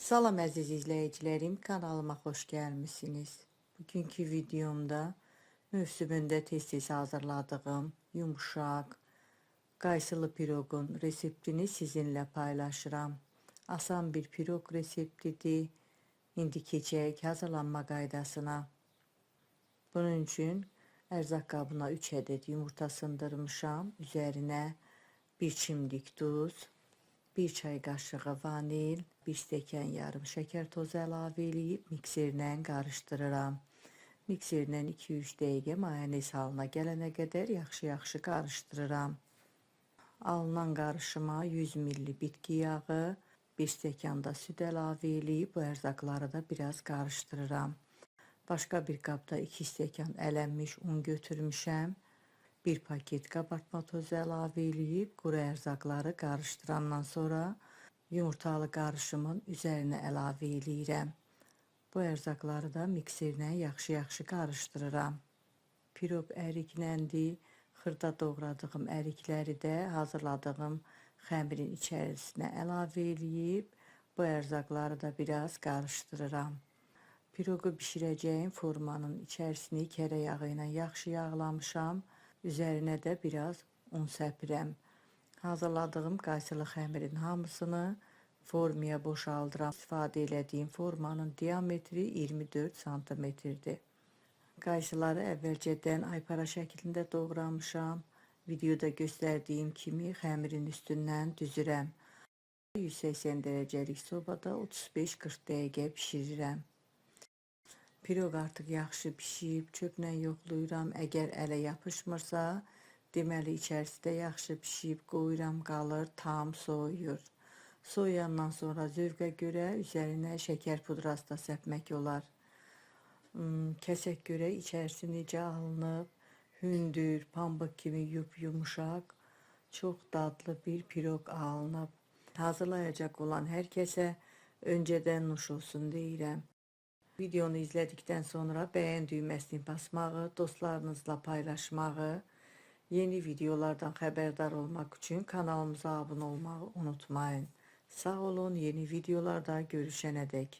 Salam əziz izləyicilərim, kanalıma xoş gəlmisiniz. Bugünkü videomda mövsümündə tez-tez hazırladığım yumuşaq, qaysılı piroqun reseptini sizinlə paylaşıram. Asan bir piroq reseptidir. İndi keçək hazırlanma qaydasına. Bunun üçün ərzaq qabına 3 ədəd yumurta sındırmışam. Üzərinə 1 çimdik duz, 1 çay qaşığı vanil, 1 stəkan yarım şəkər tozu əlavə edib mikserlə qarışdırıram. Mikserlə 2-3 dəqiqə mayonez halına gələnə qədər yaxşı-yaxşı qarışdırıram. Alınan qarışıma 100 ml bitki yağı, 1 stəkan da süd əlavə edib bu ərzaqları da biraz qarışdırıram. Başqa bir qabda 2 stəkan ələnmiş un götürmüşəm. 1 paket qabartma tozu əlavə edib quru ərzaqları qarışdırandan sonra yumurtalı qarışımın üzərinə əlavə edirəm. Bu ərzaqları da mikserlə yaxşı-yaxşı qarışdırıram. Piroq ərikləndir. Xırda doğradığım ərikləri də hazırladığım xəmirin içərisinə əlavə edib bu ərzaqları da biraz qarışdırıram. Piroqu bişirəcəyim formanın içərisini kərə yağı ilə yaxşı yağlamışam. Üzərinə də biraz un səpirəm. Hazırladığım qaysılı xəmirin hamısını formaya boşaldıram. İstifadə elədiyim formanın diametri 24 santimetrdir. Qaysıları əvvəlcədən aypara şəklində doğramışam. Videoda göstərdiyim kimi xəmirin üstündən düzürəm. 180 dərəcəlik sobada 35-40 dəqiqə bişirirəm. Piroq artıq yaxşı pişib, çöplə yoxlayıram. Əgər ələ yapışmırsa, deməli içərisi də yaxşı pişib, qoyuram, qalır, tam soyuyur. Soyandan sonra zövqə görə üzərinə şəkər pudrası da səpmək olar. Kəsək görə içərisi necə alınıb, hündür, pambıq kimi yumuşaq, çox dadlı bir piroq alınıb. Hazırlayacaq olan hər kəsə öncədən nuş olsun deyirəm. Videonu izlədikdən sonra bəyən düyməsini basmağı, dostlarınızla paylaşmağı, yeni videolardan xəbərdar olmaq üçün kanalımıza abunə olmağı unutmayın. Sağ olun, yeni videolarda görüşənədək.